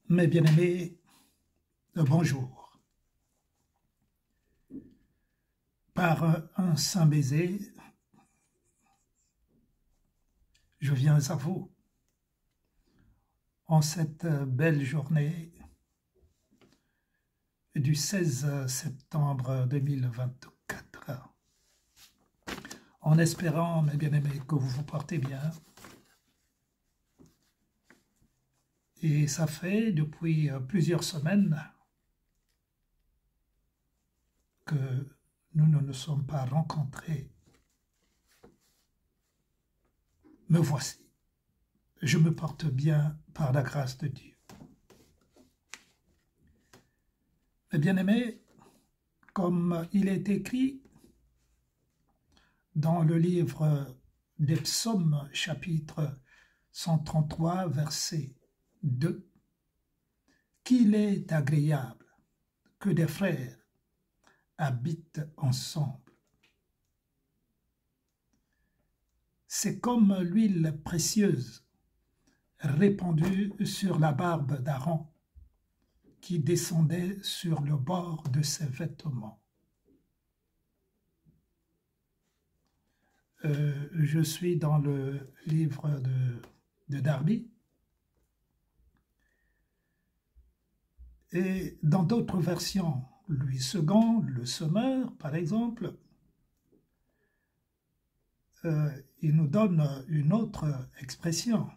Mes bien-aimés, bonjour. Par un saint baiser, je viens à vous en cette belle journée du 16 septembre 2024, en espérant, mes bien-aimés, que vous vous portez bien. Et ça fait depuis plusieurs semaines que nous ne nous sommes pas rencontrés. Me voici. Je me porte bien par la grâce de Dieu. Mes bien-aimés, comme il est écrit dans le livre des Psaumes, chapitre 133, verset 2, qu'il est agréable que des frères habitent ensemble. C'est comme l'huile précieuse répandue sur la barbe d'Aaron qui descendait sur le bord de ses vêtements. Je suis dans le livre de Darby, et dans d'autres versions, Louis II, le Semeur, par exemple, il nous donne une autre expression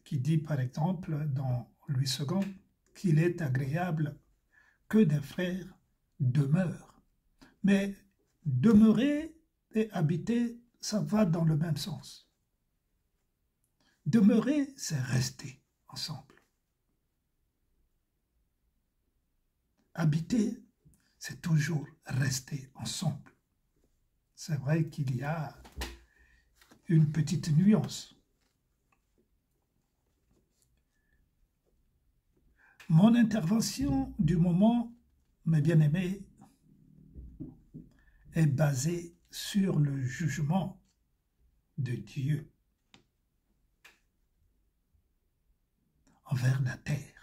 qui dit, par exemple, dans Louis II, qu'il est agréable que des frères demeurent. Mais demeurer et habiter, ça va dans le même sens. Demeurer, c'est rester ensemble. Habiter, c'est toujours rester ensemble. C'est vrai qu'il y a une petite nuance. Mon intervention du moment, mes bien-aimés, est basée sur le jugement de Dieu envers la terre.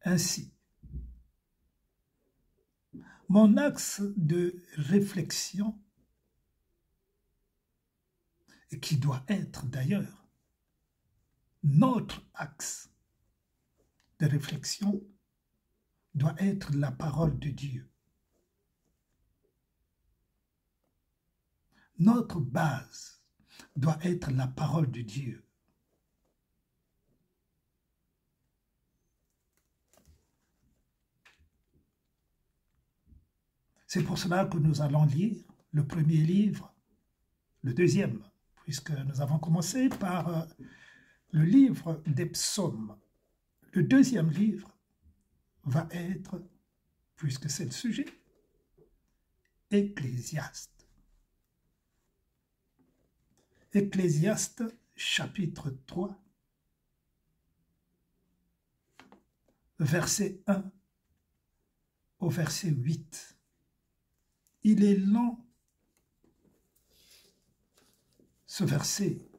Ainsi, mon axe de réflexion, et qui doit être d'ailleurs notre axe de réflexion, doit être la parole de Dieu. Notre base doit être la parole de Dieu. C'est pour cela que nous allons lire le premier livre, le deuxième, puisque nous avons commencé par le livre des psaumes. Le deuxième livre va être, puisque c'est le sujet, Ecclésiaste. Ecclésiaste, chapitre 3, verset 1 au verset 8. Il est lent, ce verset.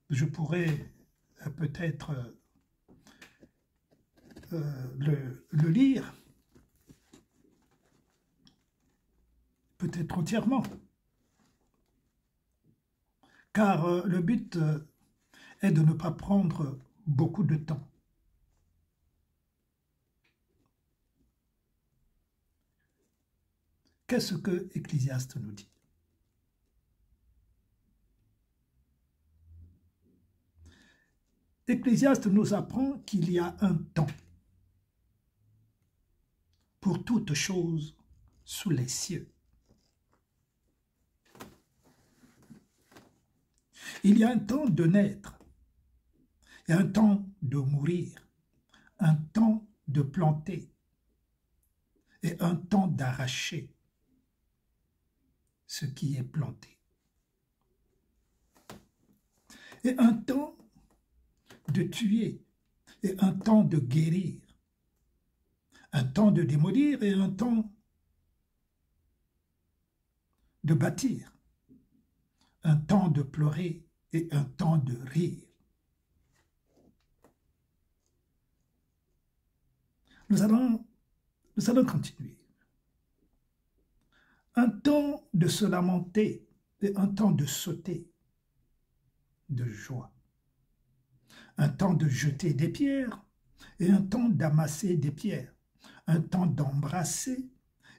Je pourrais peut-être le lire, peut-être entièrement, car le but est de ne pas prendre beaucoup de temps. Qu'est-ce que Ecclésiaste nous dit? Ecclésiaste nous apprend qu'il y a un temps pour toute chose sous les cieux. Il y a un temps de naître, il y a un temps de mourir, un temps de planter et un temps d'arracher ce qui est planté. Et un temps de tuer et un temps de guérir, un temps de démolir et un temps de bâtir, un temps de pleurer et un temps de rire. Nous allons continuer. Un temps de se lamenter et un temps de sauter de joie. Un temps de jeter des pierres et un temps d'amasser des pierres. Un temps d'embrasser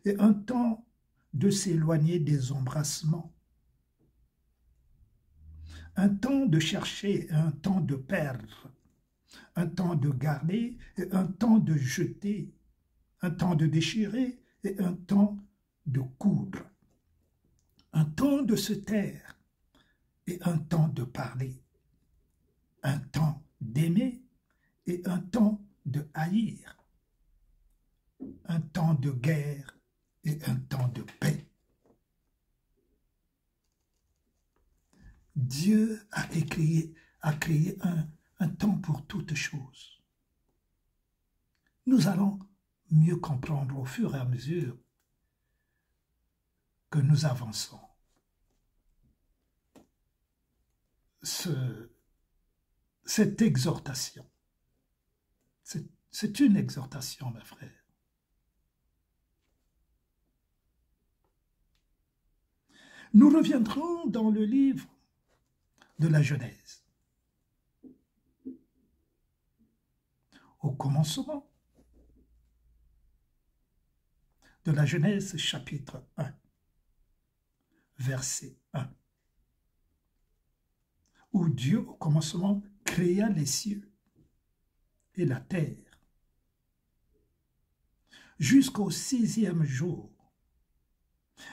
et un temps de s'éloigner des embrassements. Un temps de chercher et un temps de perdre. Un temps de garder et un temps de jeter. Un temps de déchirer et un temps de coudre. Un temps de se taire et un temps de parler. Un temps d'aimer et un temps de haïr. Un temps de guerre et un temps de paix. Dieu a créé un temps pour toutes choses. Nous allons mieux comprendre au fur et à mesure que nous avançons. Cette exhortation, c'est une exhortation, mes frères. Nous reviendrons dans le livre de la Genèse. Au commencement de la Genèse chapitre 1, verset 1, où Dieu au commencement créa les cieux et la terre. Jusqu'au 6e jour,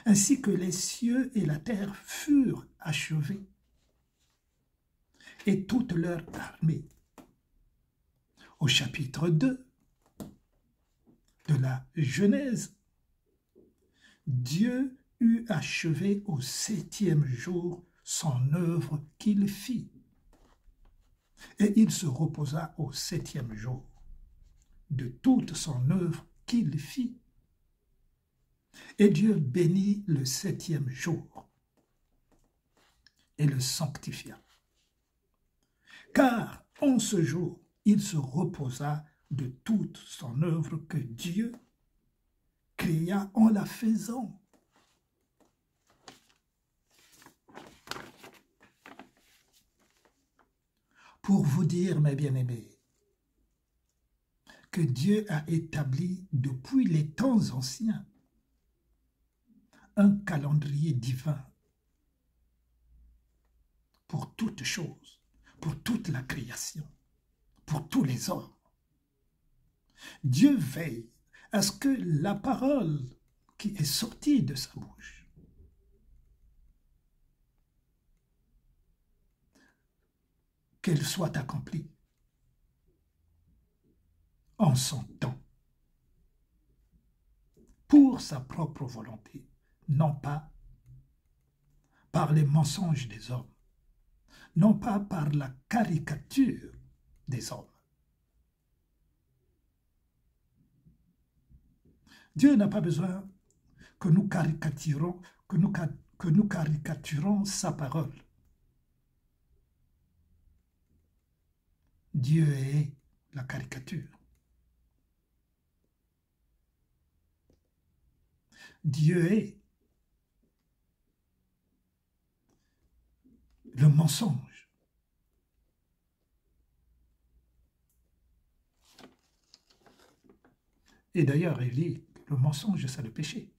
ainsi que les cieux et la terre furent achevés, et toute leur armée. Au chapitre 2 de la Genèse, Dieu eut achevé au 7e jour son œuvre qu'il fit, et il se reposa au 7e jour de toute son œuvre qu'il fit. Et Dieu bénit le 7e jour et le sanctifia. Car en ce jour, il se reposa de toute son œuvre que Dieu créa en la faisant. Pour vous dire, mes bien-aimés, que Dieu a établi depuis les temps anciens un calendrier divin pour toutes choses, pour toute la création, pour tous les hommes. Dieu veille à ce que la parole qui est sortie de sa bouche qu'elle soit accomplie en son temps, pour sa propre volonté, non pas par les mensonges des hommes, non pas par la caricature des hommes. Dieu n'a pas besoin que nous caricaturons, que nous caricaturons sa parole. Dieu est la caricature. Dieu est le mensonge. Et d'ailleurs, il dit que le mensonge, c'est le péché.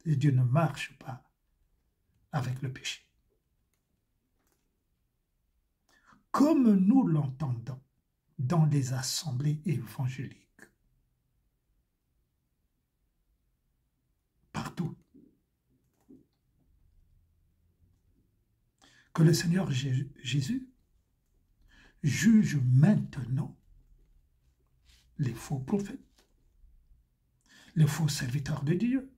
Et Dieu ne marche pas avec le péché. Comme nous l'entendons dans les assemblées évangéliques, partout, que le Seigneur Jésus juge maintenant les faux prophètes, les faux serviteurs de Dieu,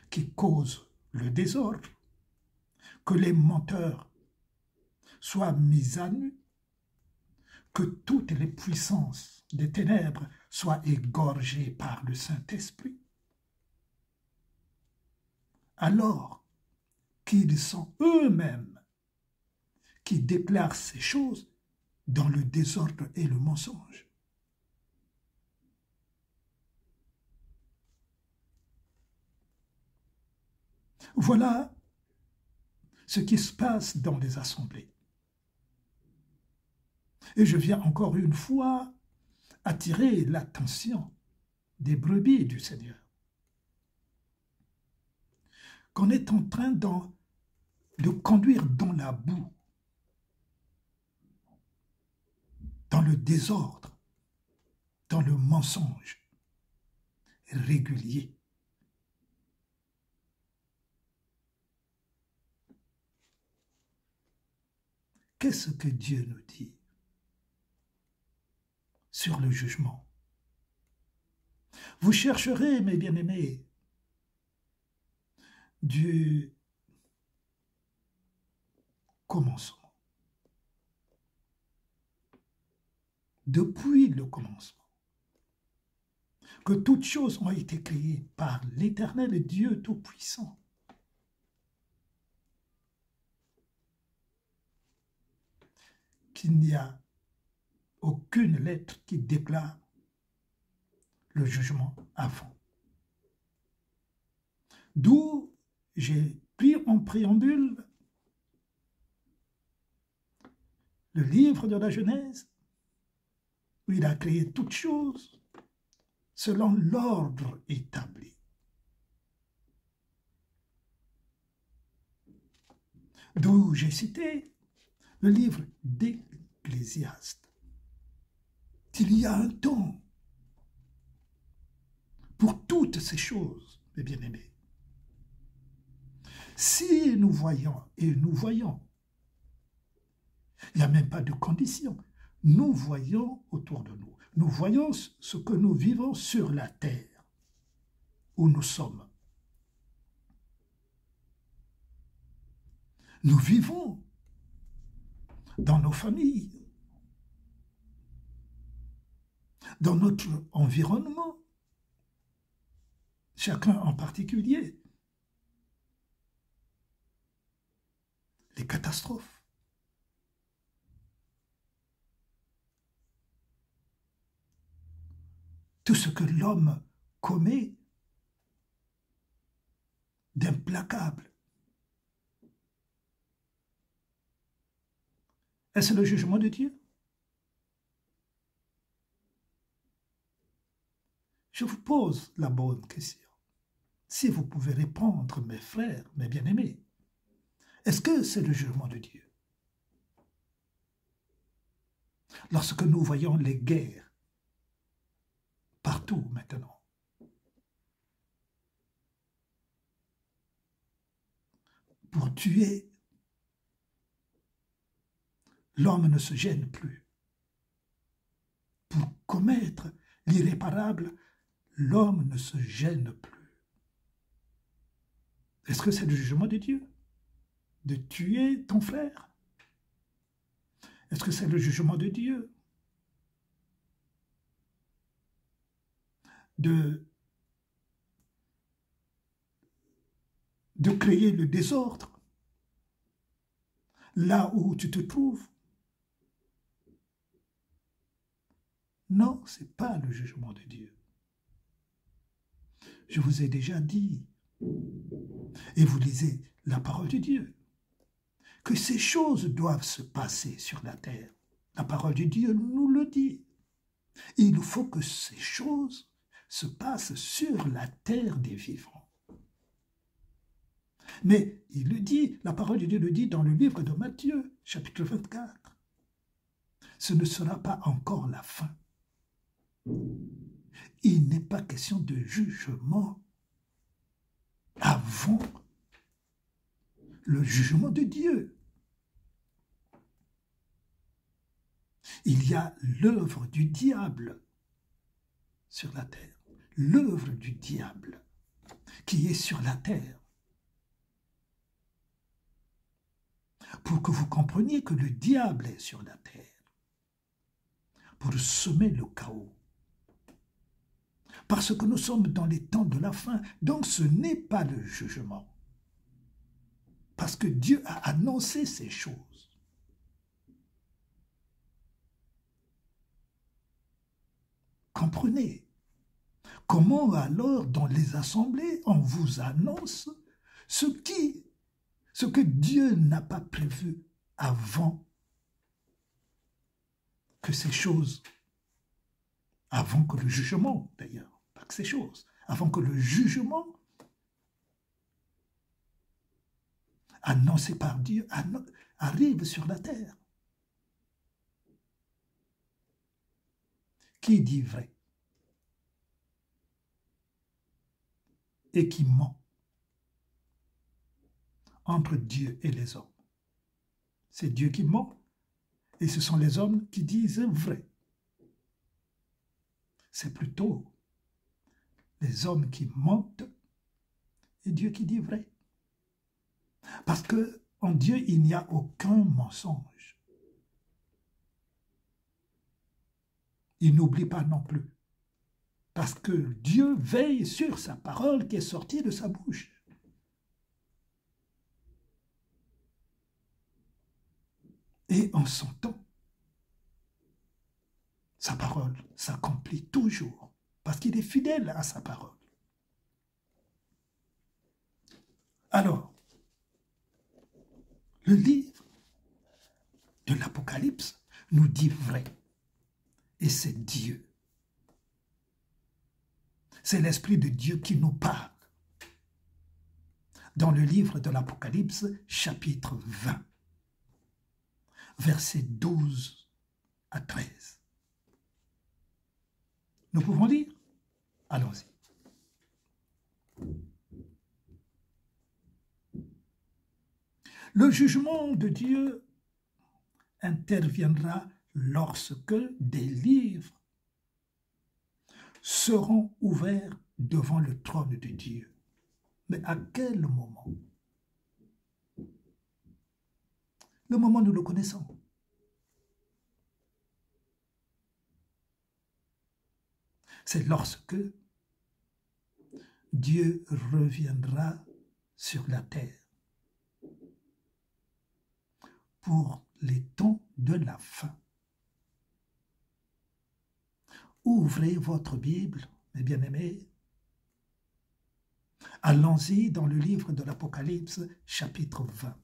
qui causent le désordre, que les menteurs soient mis à nu, que toutes les puissances des ténèbres soient égorgées par le Saint-Esprit. alors qu'ils sont eux-mêmes qui déclarent ces choses dans le désordre et le mensonge. Voilà ce qui se passe dans les assemblées. Et je viens encore une fois attirer l'attention des brebis du Seigneur. Qu'on est en train de conduire dans la boue, dans le désordre, dans le mensonge régulier. Qu'est-ce que Dieu nous dit sur le jugement? Vous chercherez, mes bien-aimés, du commencement. Depuis le commencement, que toutes choses ont été créées par l'Éternel Dieu Tout-Puissant. Qu'il n'y a aucune lettre qui déclare le jugement avant. D'où j'ai pris en préambule le livre de la Genèse, où il a créé toutes choses selon l'ordre établi. D'où j'ai cité le livre d'Ecclésiaste. Il y a un temps pour toutes ces choses, mes bien-aimés. Si nous voyons, et nous voyons, il n'y a même pas de condition, nous voyons autour de nous, nous voyons ce que nous vivons sur la terre où nous sommes. Nous vivons dans nos familles, dans notre environnement, chacun en particulier, les catastrophes. Tout ce que l'homme commet d'implacable. Est-ce le jugement de Dieu? Je vous pose la bonne question. Si vous pouvez répondre, mes frères, mes bien-aimés, est-ce que c'est le jugement de Dieu? Lorsque nous voyons les guerres partout maintenant, pour tuer, l'homme ne se gêne plus. Pour commettre l'irréparable, l'homme ne se gêne plus. Est-ce que c'est le jugement de Dieu de tuer ton frère? Est-ce que c'est le jugement de Dieu de créer le désordre là où tu te trouves? Non, ce n'est pas le jugement de Dieu. Je vous ai déjà dit, et vous lisez la parole de Dieu, que ces choses doivent se passer sur la terre. La parole de Dieu nous le dit. Il faut que ces choses se passent sur la terre des vivants. Mais il le dit, la parole de Dieu le dit dans le livre de Matthieu, chapitre 24. Ce ne sera pas encore la fin. Il n'est pas question de jugement avant le jugement de Dieu. Il y a l'œuvre du diable sur la terre. L'œuvre du diable qui est sur la terre. Pour que vous compreniez que le diable est sur la terre. Pour semer le chaos. Parce que nous sommes dans les temps de la fin, donc ce n'est pas le jugement. Parce que Dieu a annoncé ces choses. Comprenez. Comment alors dans les assemblées on vous annonce ce que Dieu n'a pas prévu avant que ces choses, avant que le jugement d'ailleurs, pas que ces choses, avant que le jugement annoncé par Dieu arrive sur la terre. Qui dit vrai et qui ment entre Dieu et les hommes? C'est Dieu qui ment et ce sont les hommes qui disent vrai. C'est plutôt les hommes qui mentent et Dieu qui dit vrai. Parce que en Dieu, il n'y a aucun mensonge. Il n'oublie pas non plus. Parce que Dieu veille sur sa parole qui est sortie de sa bouche. Et en son temps, sa parole s'accomplit toujours. Parce qu'il est fidèle à sa parole. Alors, le livre de l'Apocalypse nous dit vrai. Et c'est Dieu. C'est l'Esprit de Dieu qui nous parle. Dans le livre de l'Apocalypse, chapitre 20, versets 12 à 13. Nous pouvons lire? Allons-y. Le jugement de Dieu interviendra lorsque des livres seront ouverts devant le trône de Dieu. Mais à quel moment? Le moment nous le connaissons. C'est lorsque Dieu reviendra sur la terre pour les temps de la fin. Ouvrez votre Bible, mes bien-aimés. Allons-y dans le livre de l'Apocalypse, chapitre 20.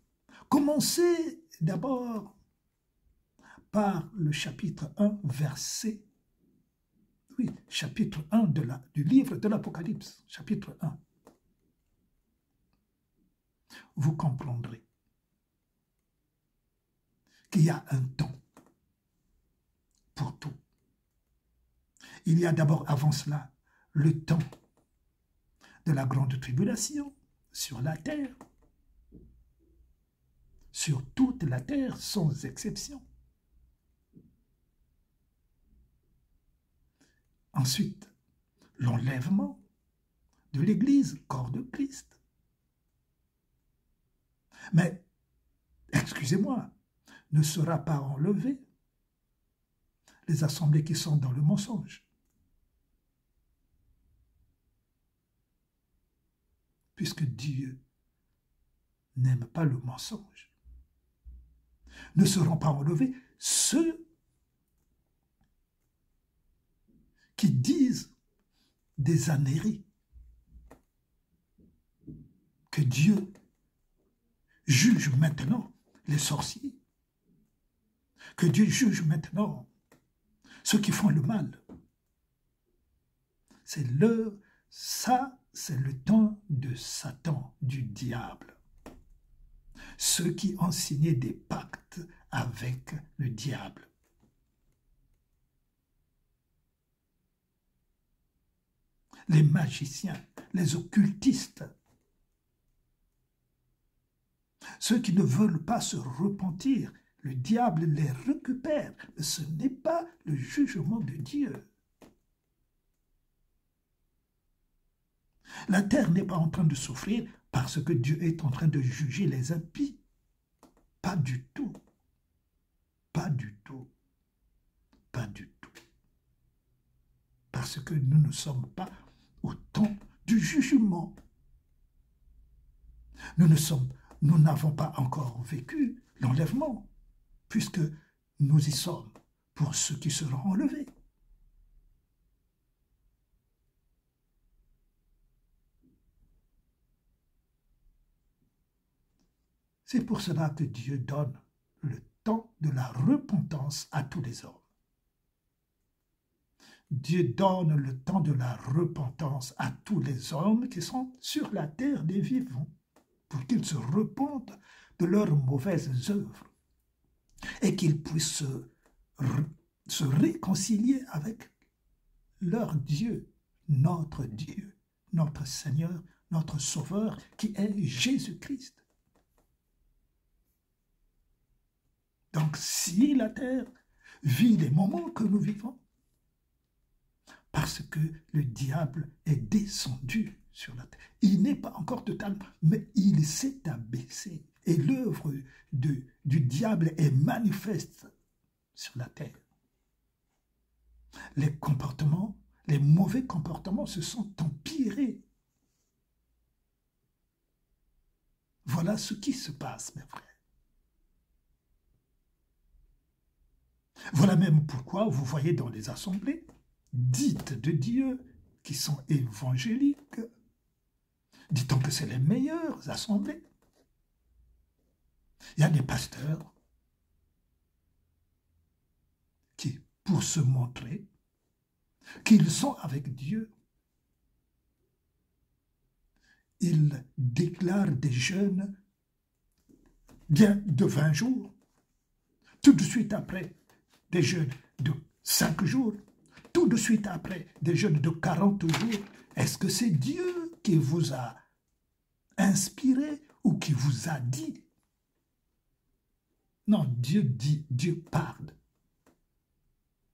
Commencez d'abord par le chapitre 1, verset. Oui, chapitre 1 du livre de l'Apocalypse, chapitre 1. Vous comprendrez qu'il y a un temps pour tout. Il y a d'abord avant cela le temps de la grande tribulation sur la terre, sur toute la terre sans exception. Ensuite, l'enlèvement de l'Église, corps de Christ. Mais, excusez-moi, ne sera pas enlevé les assemblées qui sont dans le mensonge. Puisque Dieu n'aime pas le mensonge. Ne seront pas enlevés ceux qui disent des âneries, que Dieu juge maintenant les sorciers, que Dieu juge maintenant ceux qui font le mal. C'est le temps de Satan, du diable. Ceux qui ont signé des pactes avec le diable. Les magiciens, les occultistes, ceux qui ne veulent pas se repentir, le diable les récupère. Mais ce n'est pas le jugement de Dieu. La terre n'est pas en train de souffrir parce que Dieu est en train de juger les impies. Pas du tout. Pas du tout. Pas du tout. Parce que nous ne sommes pas au temps du jugement. Nous ne sommes nous n'avons pas encore vécu l'enlèvement, puisque nous y sommes pour ceux qui seront enlevés. C'est pour cela que Dieu donne le temps de la repentance à tous les hommes. Dieu donne le temps de la repentance à tous les hommes qui sont sur la terre des vivants, pour qu'ils se repentent de leurs mauvaises œuvres et qu'ils puissent se réconcilier avec leur Dieu, notre Seigneur, notre Sauveur, qui est Jésus-Christ. Donc, si la terre vit les moments que nous vivons, parce que le diable est descendu sur la terre. Il n'est pas encore total, mais il s'est abaissé. Et l'œuvre du diable est manifeste sur la terre. Les comportements, les mauvais comportements se sont empirés. Voilà ce qui se passe, mes frères. Voilà même pourquoi vous voyez dans les assemblées dites de Dieu, qui sont évangéliques, dit-on que c'est les meilleures assemblées. Il y a des pasteurs qui, pour se montrer qu'ils sont avec Dieu, ils déclarent des jeûnes bien de 20 jours, tout de suite après des jeûnes de 5 jours, tout de suite après des jeûnes de 40 jours. Est-ce que c'est Dieu qui vous a inspiré ou qui vous a dit? Non, Dieu dit, Dieu parle.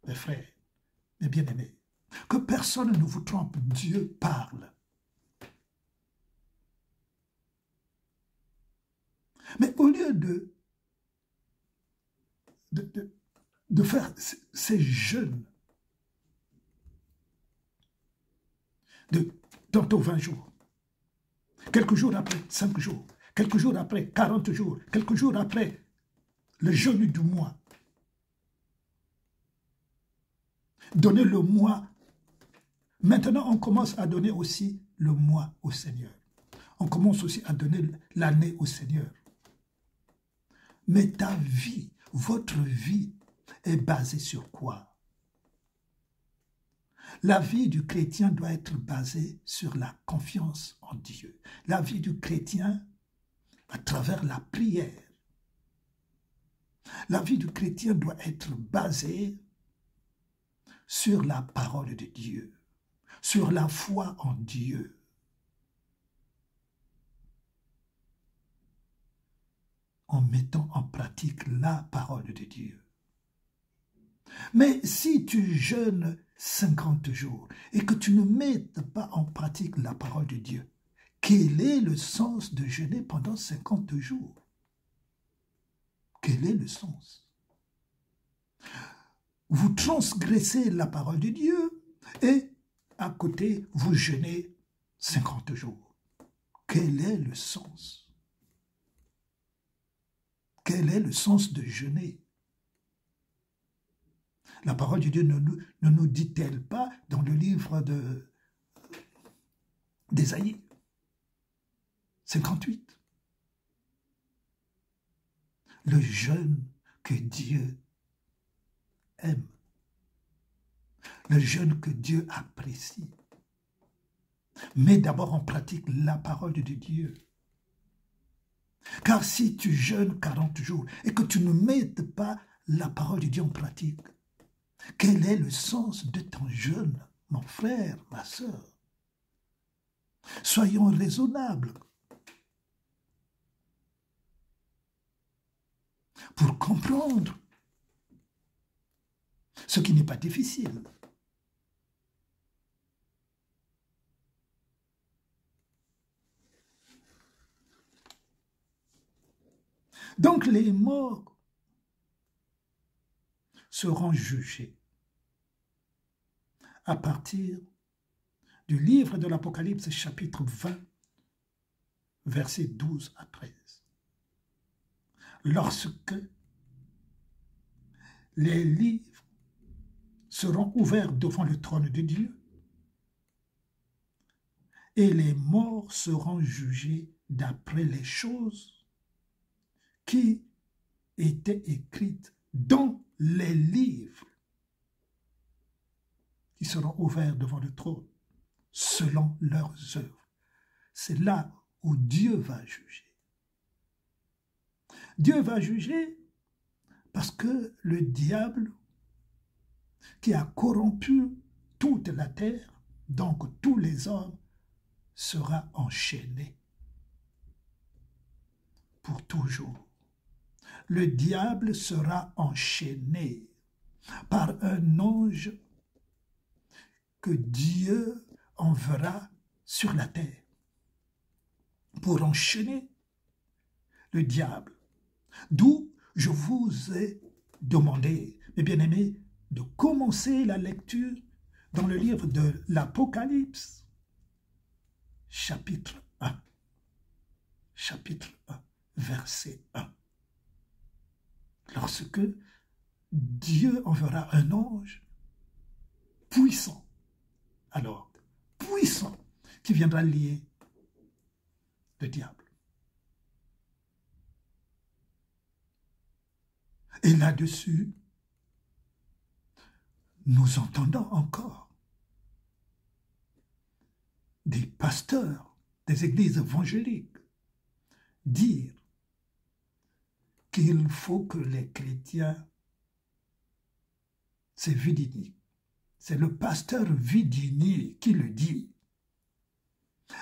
Mes frères, mes bien-aimés, que personne ne vous trompe, Dieu parle. Mais au lieu de faire ces jeûnes de tantôt 20 jours, quelques jours après 5 jours, quelques jours après 40 jours, quelques jours après le jeûne du mois, donner le mois. Maintenant, on commence à donner aussi le mois au Seigneur. On commence aussi à donner l'année au Seigneur. Mais ta vie, votre vie est basée sur quoi? La vie du chrétien doit être basée sur la confiance en Dieu. La vie du chrétien à travers la prière. La vie du chrétien doit être basée sur la parole de Dieu, sur la foi en Dieu. En mettant en pratique la parole de Dieu. Mais si tu jeûnes 50 jours et que tu ne mettes pas en pratique la parole de Dieu, quel est le sens de jeûner pendant 50 jours? Quel est le sens? Vous transgressez la parole de Dieu et à côté, vous jeûnez 50 jours. Quel est le sens? Quel est le sens de jeûner? La parole de Dieu ne nous dit-elle pas dans le livre d'Ésaïe 58? Le jeûne que Dieu aime, le jeûne que Dieu apprécie. Mets d'abord en pratique la parole de Dieu. Car si tu jeûnes 40 jours et que tu ne mettes pas la parole de Dieu en pratique, quel est le sens de ton jeûne, mon frère, ma sœur? Soyons raisonnables pour comprendre ce qui n'est pas difficile. Donc les morts seront jugés à partir du livre de l'Apocalypse chapitre 20, versets 12 à 13. lorsque les livres seront ouverts devant le trône de Dieu et les morts seront jugés d'après les choses qui étaient écrites dans les livres qui seront ouverts devant le trône selon leurs œuvres. C'est là où Dieu va juger. Dieu va juger parce que le diable qui a corrompu toute la terre, donc tous les hommes, sera enchaîné pour toujours. Le diable sera enchaîné par un ange que Dieu enverra sur la terre pour enchaîner le diable. D'où je vous ai demandé, mes bien-aimés, de commencer la lecture dans le livre de l'Apocalypse, chapitre 1. Chapitre 1, verset 1. Lorsque Dieu enverra un ange puissant, alors, puissant, qui viendra lier le diable. Et là-dessus, nous entendons encore des pasteurs des églises évangéliques dire qu'il faut que les chrétiens, c'est Vidini, c'est le pasteur Vidini qui le dit.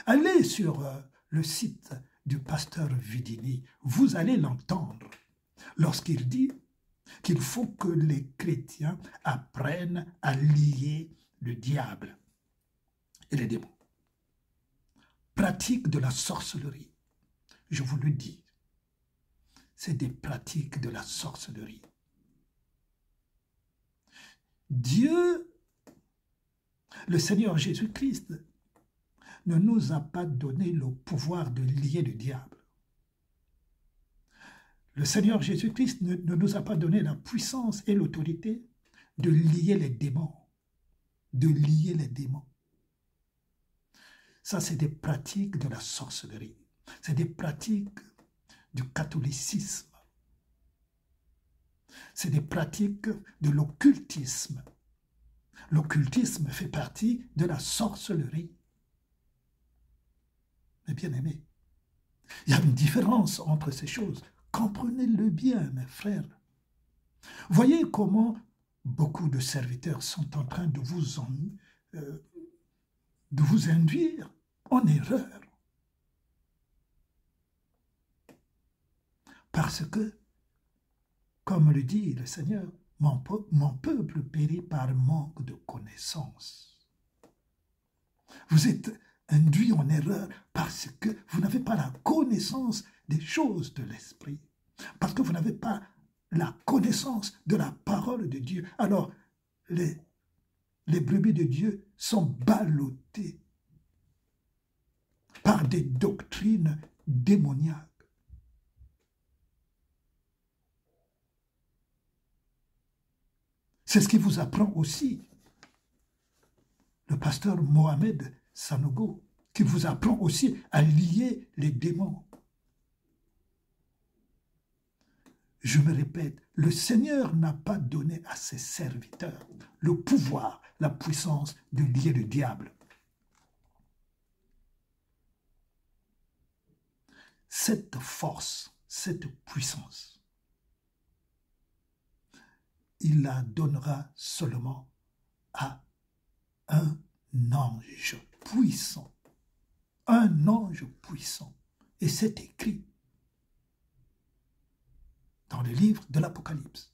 Allez sur le site du pasteur Vidini, vous allez l'entendre lorsqu'il dit qu'il faut que les chrétiens apprennent à lier le diable et les démons. Pratique de la sorcellerie, je vous le dis, c'est des pratiques de la sorcellerie. Dieu, le Seigneur Jésus-Christ, ne nous a pas donné le pouvoir de lier le diable. Le Seigneur Jésus-Christ ne nous a pas donné la puissance et l'autorité de lier les démons. De lier les démons. Ça, c'est des pratiques de la sorcellerie. C'est des pratiques du catholicisme. C'est des pratiques de l'occultisme. L'occultisme fait partie de la sorcellerie. Mais bien aimé, il y a une différence entre ces choses. Comprenez-le bien, mes frères. Voyez comment beaucoup de serviteurs sont en train de vous induire en erreur. Parce que, comme le dit le Seigneur, mon peuple périt par manque de connaissance. Vous êtes induits en erreur parce que vous n'avez pas la connaissance des choses de l'esprit, parce que vous n'avez pas la connaissance de la parole de Dieu. Alors, les brebis de Dieu sont ballottées par des doctrines démoniaques. C'est ce qui vous apprend aussi le pasteur Mohamed Sanogo, qui vous apprend aussi à lier les démons. Je me répète, le Seigneur n'a pas donné à ses serviteurs le pouvoir, la puissance de lier le diable. Cette force, cette puissance, il la donnera seulement à un ange puissant. Un ange puissant. Et c'est écrit dans le livre de l'Apocalypse.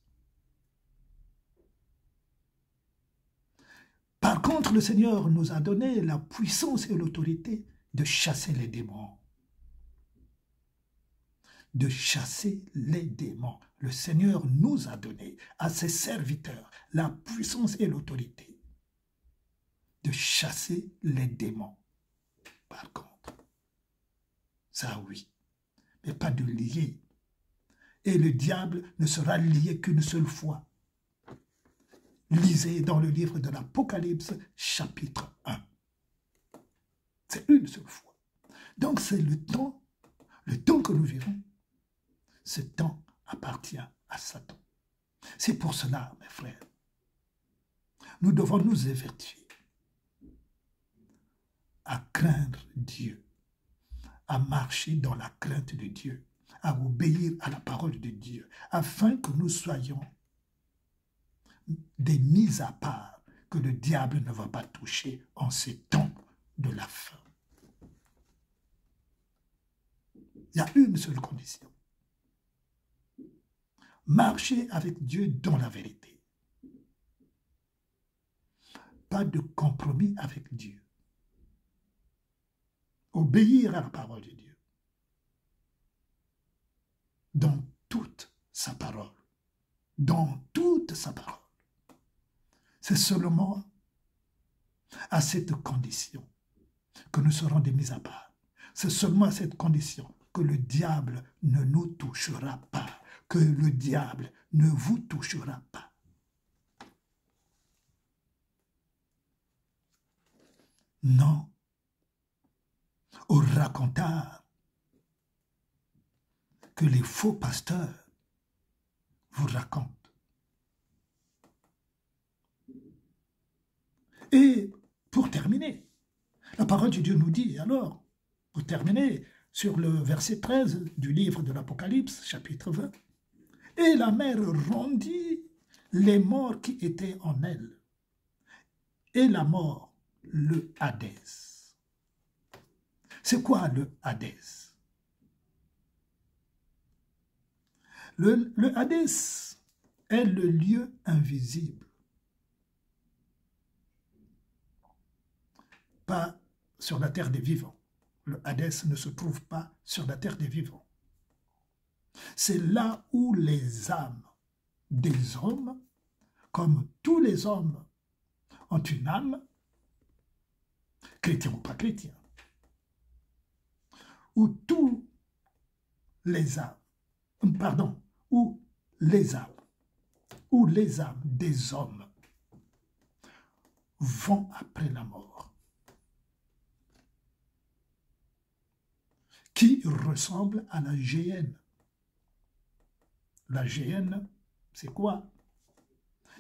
Par contre, le Seigneur nous a donné la puissance et l'autorité de chasser les démons. De chasser les démons. Le Seigneur nous a donné à ses serviteurs la puissance et l'autorité de chasser les démons. Par contre, ça oui, mais pas de lier et le diable ne sera lié qu'une seule fois. Lisez dans le livre de l'Apocalypse, chapitre 1. C'est une seule fois. Donc c'est le temps que nous vivons. Ce temps appartient à Satan. C'est pour cela, mes frères, nous devons nous évertuer à craindre Dieu, à marcher dans la crainte de Dieu, à obéir à la parole de Dieu, afin que nous soyons des mises à part que le diable ne va pas toucher en ces temps de la fin. Il y a une seule condition. Marcher avec Dieu dans la vérité. Pas de compromis avec Dieu. Obéir à la parole de Dieu. Dans toute sa parole. Dans toute sa parole. C'est seulement à cette condition que nous serons des mises à part. C'est seulement à cette condition que le diable ne nous touchera pas, que le diable ne vous touchera pas. Non, on raconta que les faux pasteurs vous racontent. Et pour terminer, la parole de Dieu nous dit alors, pour terminer, sur le verset 13 du livre de l'Apocalypse, chapitre 20, « Et la mer rendit les morts qui étaient en elle, et la mort, le Hadès. » C'est quoi le Hadès? Le Hadès est le lieu invisible. Pas sur la terre des vivants. Le Hadès ne se trouve pas sur la terre des vivants. C'est là où les âmes des hommes, comme tous les hommes, ont une âme, chrétien ou pas chrétien, où tous les âmes, où les âmes des hommes vont après la mort, qui ressemble à la géhenne. La géhenne, c'est quoi?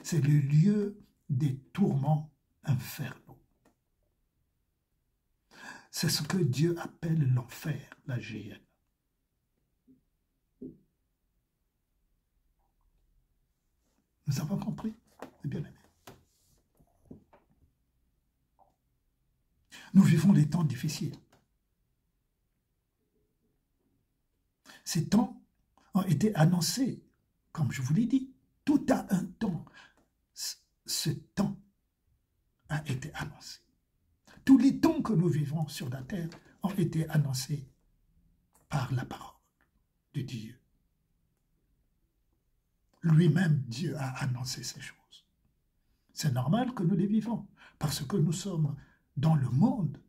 C'est le lieu des tourments infernaux. C'est ce que Dieu appelle l'enfer, la géhenne. Nous avons compris, c'est bien aimé. Nous vivons des temps difficiles. Ces temps ont été annoncés, comme je vous l'ai dit, tout à un temps. Ce temps a été annoncé. Tous les temps que nous vivons sur la terre ont été annoncés par la parole de Dieu. Lui-même, Dieu a annoncé ces choses. C'est normal que nous les vivons, parce que nous sommes dans le monde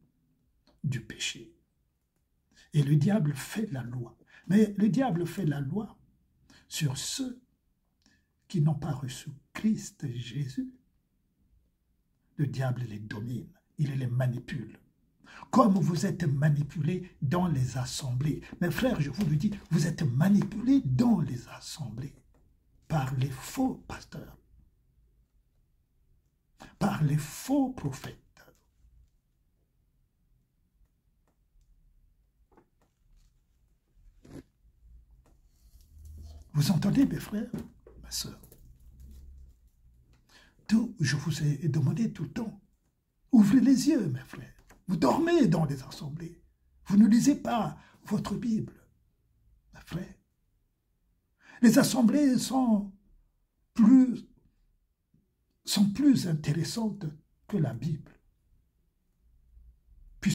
du péché. Et le diable fait la loi. Mais le diable fait la loi sur ceux qui n'ont pas reçu Christ Jésus. Le diable les domine, il les manipule. Comme vous êtes manipulés dans les assemblées. Mes frères, je vous le dis, vous êtes manipulés dans les assemblées par les faux pasteurs, par les faux prophètes. Vous entendez, mes frères, ma soeur? Je vous ai demandé tout le temps, ouvrez les yeux, mes frères. Vous dormez dans les assemblées. Vous ne lisez pas votre Bible, mes frères. Les assemblées sont plus intéressantes que la Bible.